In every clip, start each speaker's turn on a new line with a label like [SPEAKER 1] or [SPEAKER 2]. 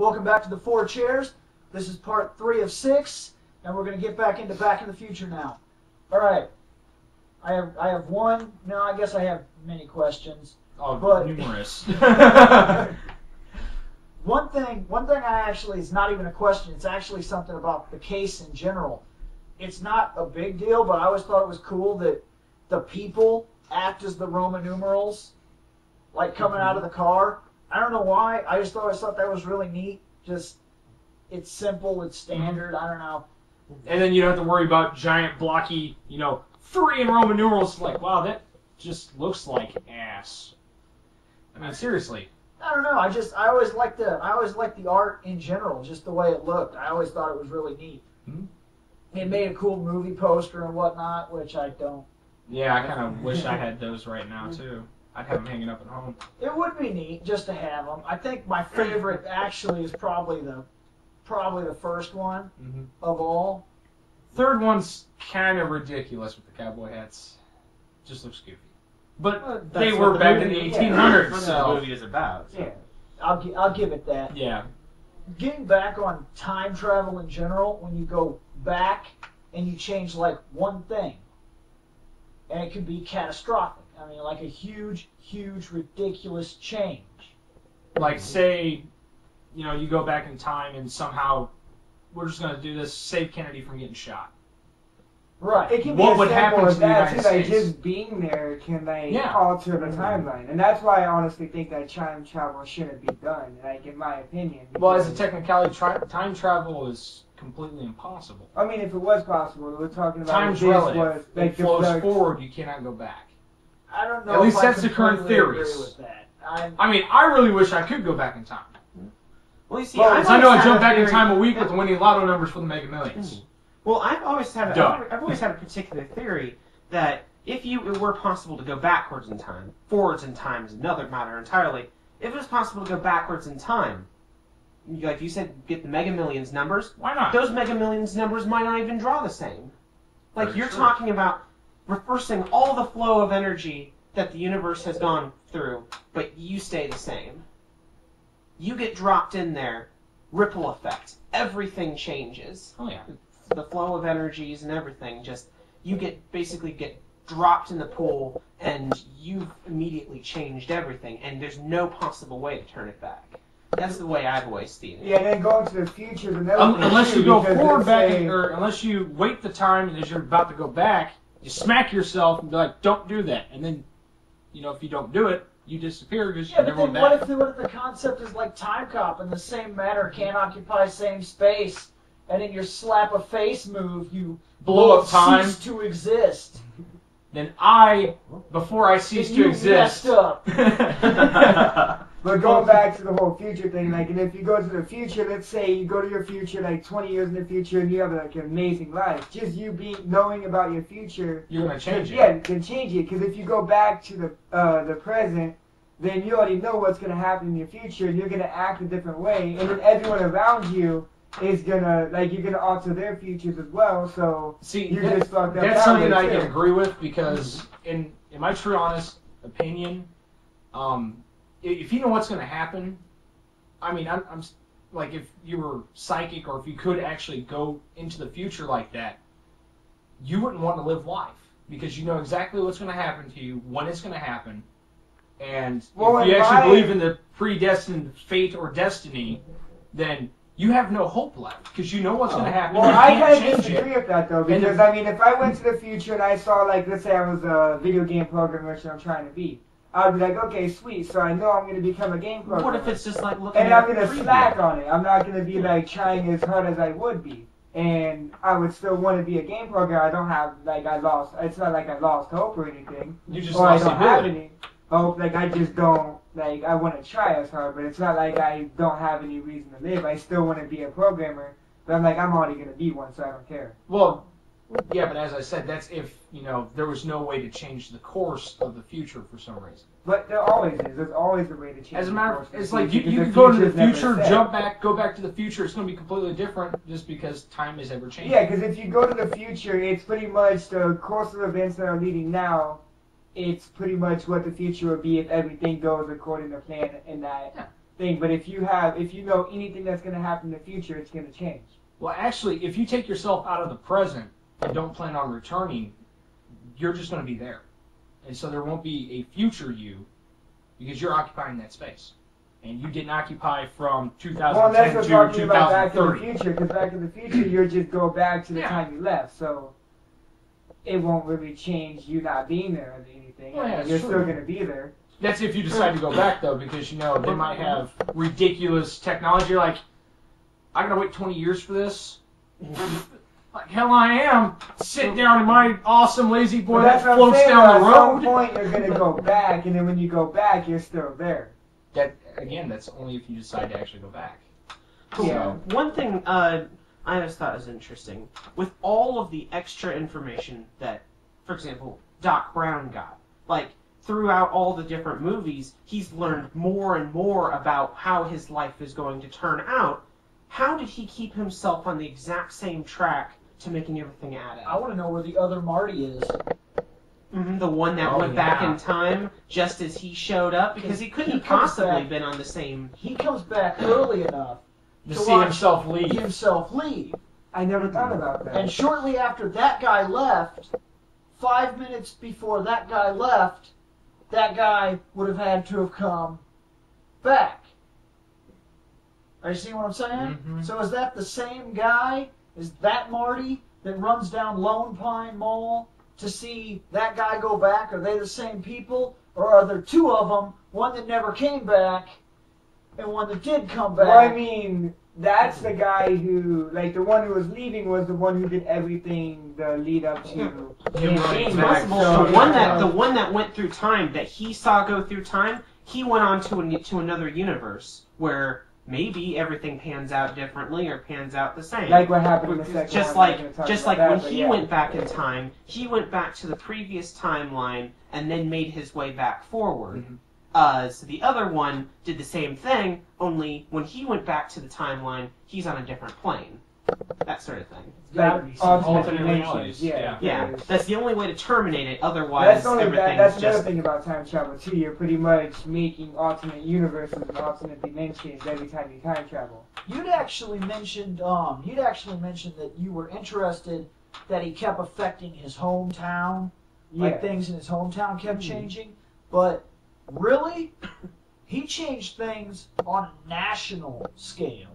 [SPEAKER 1] Welcome back to the Four Chairs. This is part 3 of 6, and we're going to get back into Back in the Future now. All right. I have one. No, I guess I have many questions.
[SPEAKER 2] Oh,
[SPEAKER 1] but
[SPEAKER 2] numerous.
[SPEAKER 1] One thing I actually is not even a question. It's actually something about the case in general. It's not a big deal, but I always thought it was cool that the people act as the Roman numerals, like coming out of the car. I don't know why. I just always thought that was really neat. Just, it's simple, it's standard. I don't know.
[SPEAKER 2] And then you don't have to worry about giant blocky, 3 in Roman numerals. Like, wow, that just looks like ass. I mean, seriously.
[SPEAKER 1] I don't know. I always liked the art in general, just the way it looked. I always thought it was really neat.
[SPEAKER 2] Mm-hmm.
[SPEAKER 1] It made a cool movie poster and whatnot, which I don't.
[SPEAKER 2] Yeah, I kind of wish I had those right now too. I'd have them hanging up at home.
[SPEAKER 1] It would be neat just to have them. I think my favorite actually is probably the first one of all.
[SPEAKER 2] Third one's kind of ridiculous with the cowboy hats. Just looks goofy. But they were back in the 1800s.
[SPEAKER 3] That's
[SPEAKER 2] so
[SPEAKER 3] what the movie is about. So.
[SPEAKER 1] Yeah, I'll give it that.
[SPEAKER 2] Yeah.
[SPEAKER 1] Getting back on time travel in general, when you go back and you change like one thing, and it can be catastrophic. I mean, like a huge, ridiculous change.
[SPEAKER 2] Like, say, you go back in time and somehow we're just going to do this, save Kennedy from getting shot.
[SPEAKER 1] Right.
[SPEAKER 4] It can be
[SPEAKER 2] What would
[SPEAKER 4] as
[SPEAKER 2] happen
[SPEAKER 4] simple
[SPEAKER 2] to
[SPEAKER 4] as
[SPEAKER 2] the
[SPEAKER 4] that,
[SPEAKER 2] United
[SPEAKER 4] too. Like,
[SPEAKER 2] States?
[SPEAKER 4] just being there can,
[SPEAKER 2] Yeah.
[SPEAKER 4] alter the timeline. And that's why I honestly think that time travel shouldn't be done, like, in my opinion.
[SPEAKER 2] Well, as a technicality, time travel is completely impossible.
[SPEAKER 4] I mean, if it was possible, we're talking about
[SPEAKER 2] Time's
[SPEAKER 4] this
[SPEAKER 2] relative.
[SPEAKER 4] was, like,
[SPEAKER 2] It flows forward, you cannot go back.
[SPEAKER 1] I don't know.
[SPEAKER 2] At least
[SPEAKER 1] if I
[SPEAKER 2] that's the current
[SPEAKER 1] completely
[SPEAKER 2] theories.
[SPEAKER 1] agree with that.
[SPEAKER 2] I mean, I really wish I could go back in time.
[SPEAKER 3] Well, you see,
[SPEAKER 4] Well,
[SPEAKER 3] I've
[SPEAKER 2] I know I
[SPEAKER 3] always
[SPEAKER 2] jump
[SPEAKER 3] had
[SPEAKER 2] back in
[SPEAKER 3] theory
[SPEAKER 2] time a week with
[SPEAKER 3] that-
[SPEAKER 2] the winning lotto numbers for the Mega Millions.
[SPEAKER 3] Well, I've always had
[SPEAKER 2] Duh.
[SPEAKER 3] I've always had a particular theory that if it were possible to go backwards in time, forwards in time is another matter entirely. If it was possible to go backwards in time, like you said, get the Mega Millions numbers.
[SPEAKER 2] Why not?
[SPEAKER 3] Those Mega Millions numbers might not even draw the same. Like
[SPEAKER 2] Very
[SPEAKER 3] you're
[SPEAKER 2] true.
[SPEAKER 3] talking about reversing all the flow of energy that the universe has gone through, but you stay the same. You get dropped in there, ripple effect. Everything changes.
[SPEAKER 2] Oh, yeah.
[SPEAKER 3] The flow of energies and everything, just you basically get dropped in the pool and you've immediately changed everything and there's no possible way to turn it back. That's the way I've always seen it.
[SPEAKER 4] Yeah, and then going to the future is another thing,
[SPEAKER 2] Unless
[SPEAKER 4] too,
[SPEAKER 2] you go
[SPEAKER 4] because
[SPEAKER 2] forward
[SPEAKER 4] let's
[SPEAKER 2] back,
[SPEAKER 4] say-
[SPEAKER 2] or unless you wait the time and as you're about to go back, you smack yourself and be like, don't do that. And then, if you don't do it, you disappear because
[SPEAKER 1] Yeah,
[SPEAKER 2] you
[SPEAKER 1] but
[SPEAKER 2] never
[SPEAKER 1] then
[SPEAKER 2] went back.
[SPEAKER 1] what if the concept is like time cop and the same matter can't occupy same space, and in your slap a face move you
[SPEAKER 2] Blow up time.
[SPEAKER 1] cease to exist?
[SPEAKER 2] Then before I cease
[SPEAKER 1] Then
[SPEAKER 2] to
[SPEAKER 1] you
[SPEAKER 2] exist.
[SPEAKER 1] messed up.
[SPEAKER 4] But going back to the whole future thing, like, and if you go to the future, let's say you go to your future, like 20 years in the future, and you have like an amazing life. Just you knowing about your future,
[SPEAKER 2] You're going to change it.
[SPEAKER 4] yeah, it can change it. Because if you go back to the present, then you already know what's gonna happen in your future, and you're gonna act a different way, and then everyone around you is gonna you're gonna alter their futures as well. So
[SPEAKER 2] See,
[SPEAKER 4] you just fucked up.
[SPEAKER 2] that's
[SPEAKER 4] that
[SPEAKER 2] something
[SPEAKER 4] way,
[SPEAKER 2] I
[SPEAKER 4] too.
[SPEAKER 2] can agree with because, in my true honest opinion, if you know what's going to happen, I mean, I'm like, if you were psychic or if you could actually go into the future like that, you wouldn't want to live life because you know exactly what's going to happen to you, when it's going to happen, and if you actually believe in the predestined fate or destiny, then you have no hope left because you know what's going to happen.
[SPEAKER 4] Well,
[SPEAKER 2] you
[SPEAKER 4] I
[SPEAKER 2] can't
[SPEAKER 4] kind of
[SPEAKER 2] change
[SPEAKER 4] disagree
[SPEAKER 2] it.
[SPEAKER 4] with that though, because I mean, if I went to the future and I saw, like, let's say I was a video game programmer, which I'm trying to be, I'd be like, okay, sweet, so I know I'm going to become a game programmer.
[SPEAKER 3] What if it's just like looking
[SPEAKER 4] And
[SPEAKER 3] at
[SPEAKER 4] I'm going to
[SPEAKER 3] preview?
[SPEAKER 4] slack on it. I'm not going to be, like, trying as hard as I would be. And I would still want to be a game programmer. I don't have, like, it's not like I lost hope or anything.
[SPEAKER 2] You just
[SPEAKER 4] Or I
[SPEAKER 2] lost the
[SPEAKER 4] don't have
[SPEAKER 2] ability.
[SPEAKER 4] any hope. Like, I just don't, like, I want to try as hard, but it's not like I don't have any reason to live. I still want to be a programmer, but I'm like, I'm already going to be one, so I don't care.
[SPEAKER 2] Well, yeah, but as I said, that's if, there was no way to change the course of the future for some reason.
[SPEAKER 4] But there always is. There's always a way to change.
[SPEAKER 2] As a matter of
[SPEAKER 4] the
[SPEAKER 2] it's
[SPEAKER 4] course
[SPEAKER 2] like
[SPEAKER 4] of
[SPEAKER 2] you
[SPEAKER 4] future,
[SPEAKER 2] can
[SPEAKER 4] because
[SPEAKER 2] go to the
[SPEAKER 4] future's never
[SPEAKER 2] future,
[SPEAKER 4] set.
[SPEAKER 2] go back to the future. It's going to be completely different just because time is ever changing.
[SPEAKER 4] Yeah, because if you go to the future, it's pretty much the course of events that are leading now. It's pretty much what the future will be if everything goes according to plan in that thing. But if you know anything that's going to happen in the future, it's going to change.
[SPEAKER 2] Well, actually, if you take yourself out of the present and don't plan on returning, you're just going to be there. And so there won't be a future you because you're occupying that space. And you didn't occupy from 2010
[SPEAKER 4] well, that's what
[SPEAKER 2] to
[SPEAKER 4] talking about Back to the
[SPEAKER 2] 2030.
[SPEAKER 4] Future, because Back to the Future, you just go back to the
[SPEAKER 2] Yeah.
[SPEAKER 4] time you left, so it won't really change you not being there or anything.
[SPEAKER 2] Well, yeah,
[SPEAKER 4] You're
[SPEAKER 2] true.
[SPEAKER 4] still going to be there.
[SPEAKER 2] That's if you decide to go back, though, because, you know, they might have ridiculous technology. You're like, I got to wait 20 years for this? Like, hell I am. Sit down in my awesome lazy boy
[SPEAKER 4] But
[SPEAKER 2] that
[SPEAKER 4] that's what I'm
[SPEAKER 2] floats
[SPEAKER 4] saying,
[SPEAKER 2] down the
[SPEAKER 4] at some
[SPEAKER 2] road.
[SPEAKER 4] point, you're going to go back, and then when you go back, you're still there.
[SPEAKER 2] That, again, that's only if you decide to actually go back.
[SPEAKER 4] Yeah.
[SPEAKER 3] One thing I just thought was interesting, with all of the extra information that, for example, Doc Brown got, like, throughout all the different movies, he's learned more and more about how his life is going to turn out. How did he keep himself on the exact same track to making everything add
[SPEAKER 1] I
[SPEAKER 3] up?
[SPEAKER 1] want to know where the other Marty is.
[SPEAKER 3] The one that went back
[SPEAKER 2] yeah.
[SPEAKER 3] in time just as he showed up, because he couldn't
[SPEAKER 1] He comes
[SPEAKER 3] possibly
[SPEAKER 1] back-
[SPEAKER 3] been on the same...
[SPEAKER 1] He comes back early enough
[SPEAKER 2] To
[SPEAKER 1] to
[SPEAKER 2] see
[SPEAKER 1] watch
[SPEAKER 2] himself leave.
[SPEAKER 1] himself leave.
[SPEAKER 4] I never thought about that.
[SPEAKER 1] And shortly after that guy left, 5 minutes before that guy left, that guy would have had to have come back. Are you seeing what I'm saying?
[SPEAKER 2] Mhm.
[SPEAKER 1] So is that the same guy? Is that Marty that runs down Lone Pine Mall to see that guy go back? Are they the same people? Or are there two of them, one that never came back and one that did come back?
[SPEAKER 4] Well, I mean, that's the guy who, like, the one who was leaving was the one who did everything the lead up to
[SPEAKER 2] Him
[SPEAKER 4] him
[SPEAKER 2] running
[SPEAKER 4] being
[SPEAKER 2] back.
[SPEAKER 4] back.
[SPEAKER 3] Possible.
[SPEAKER 4] So,
[SPEAKER 3] The one that went through time, that he saw go through time, he went on to another universe where maybe everything pans out differently or pans out the same.
[SPEAKER 4] like what happened in the second
[SPEAKER 3] just
[SPEAKER 4] one.
[SPEAKER 3] like
[SPEAKER 4] I'm not gonna
[SPEAKER 3] just
[SPEAKER 4] talk
[SPEAKER 3] like
[SPEAKER 4] about
[SPEAKER 3] when
[SPEAKER 4] that, but
[SPEAKER 3] he
[SPEAKER 4] yeah.
[SPEAKER 3] went back in time, he went back to the previous timeline and then made his way back forward. So the other one did the same thing, only when he went back to the timeline, he's on a different plane. That sort of thing.
[SPEAKER 1] Gotta
[SPEAKER 4] Like
[SPEAKER 1] be some
[SPEAKER 4] alternate
[SPEAKER 2] alternate
[SPEAKER 4] dimensions.
[SPEAKER 2] realities,
[SPEAKER 4] Yeah.
[SPEAKER 3] Yeah,
[SPEAKER 4] there's-
[SPEAKER 3] that's the only way to terminate it. Otherwise,
[SPEAKER 4] That's only
[SPEAKER 3] everything's
[SPEAKER 4] that's another
[SPEAKER 3] just
[SPEAKER 4] thing about time travel too. You're pretty much making alternate universes and alternate dimensions every time you time travel.
[SPEAKER 1] You'd actually mentioned that you were interested that he kept affecting his hometown, like
[SPEAKER 4] Yeah.
[SPEAKER 1] things in his hometown kept
[SPEAKER 4] Mhm.
[SPEAKER 1] changing. But really, he changed things on a national scale.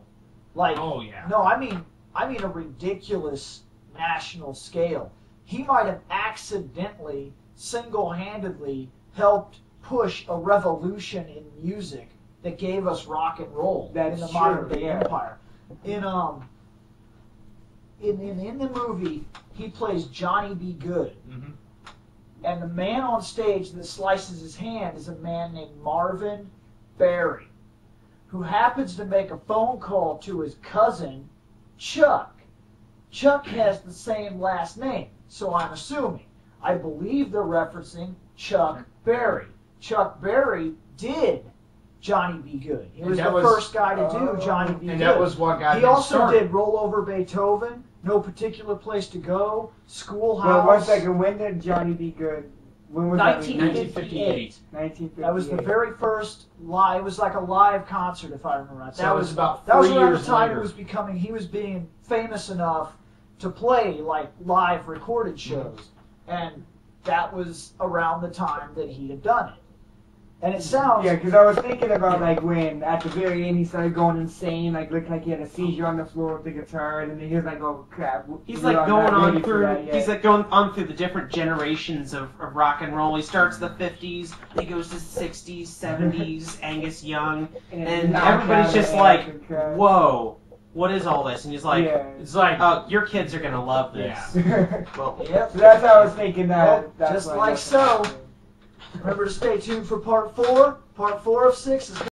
[SPEAKER 1] Like,
[SPEAKER 2] Oh, yeah.
[SPEAKER 1] no, I mean a ridiculous national scale. He might have accidentally, single-handedly helped push a revolution in music that gave us rock and roll
[SPEAKER 4] That's
[SPEAKER 1] in the
[SPEAKER 4] true,
[SPEAKER 1] modern day
[SPEAKER 4] yeah.
[SPEAKER 1] empire. In the movie, he plays Johnny B. Good,
[SPEAKER 2] Mhm.
[SPEAKER 1] and the man on stage that slices his hand is a man named Marvin Berry, who happens to make a phone call to his cousin Chuck. Chuck has the same last name, so I'm assuming. I believe they're referencing Chuck Berry. Chuck Berry did Johnny B. Good. He
[SPEAKER 2] And
[SPEAKER 1] was
[SPEAKER 2] that
[SPEAKER 1] the
[SPEAKER 2] was-
[SPEAKER 1] first guy to do Johnny B.
[SPEAKER 2] And
[SPEAKER 1] Good.
[SPEAKER 2] that was what got
[SPEAKER 1] He
[SPEAKER 2] him
[SPEAKER 1] also
[SPEAKER 2] started.
[SPEAKER 1] did Roll Over Beethoven, No Particular Place to Go, Schoolhouse.
[SPEAKER 4] Well, one second. When did Johnny be good? When was that?
[SPEAKER 2] 1958.
[SPEAKER 4] 1958.
[SPEAKER 1] That was the very first live. It was like a live concert, if I remember right.
[SPEAKER 2] So
[SPEAKER 1] That
[SPEAKER 2] it was about
[SPEAKER 1] that was
[SPEAKER 2] 3
[SPEAKER 1] around
[SPEAKER 2] years
[SPEAKER 1] the time
[SPEAKER 2] later.
[SPEAKER 1] it was becoming. He was being famous enough to play like live recorded shows, and that was around the time that he had done it. And it sounds
[SPEAKER 4] Yeah, because I was thinking about like when at the very end he started going insane, like looked like he had a seizure on the floor with the guitar, and then he was like, "Oh crap!"
[SPEAKER 3] He's
[SPEAKER 4] we're
[SPEAKER 3] like
[SPEAKER 4] not
[SPEAKER 3] going on
[SPEAKER 4] ready for
[SPEAKER 3] through.
[SPEAKER 4] that yet."
[SPEAKER 3] He's like going on through the different generations of rock and roll. He starts the 50s, he goes to 60s, 70s, Angus Young, and
[SPEAKER 4] Knockout
[SPEAKER 3] everybody's just
[SPEAKER 4] and
[SPEAKER 3] like,
[SPEAKER 4] and crap.
[SPEAKER 3] "Whoa, what is all this?" And he's like,
[SPEAKER 4] Yeah.
[SPEAKER 2] It's like,
[SPEAKER 3] "Oh, your kids are gonna love this." Well,
[SPEAKER 1] Yep.
[SPEAKER 4] So that's how I was thinking that.
[SPEAKER 1] Well,
[SPEAKER 4] that's
[SPEAKER 1] just
[SPEAKER 4] why
[SPEAKER 1] like
[SPEAKER 4] that's
[SPEAKER 1] so.
[SPEAKER 4] happened.
[SPEAKER 1] Remember to stay tuned for part 4. Part 4 of 6 is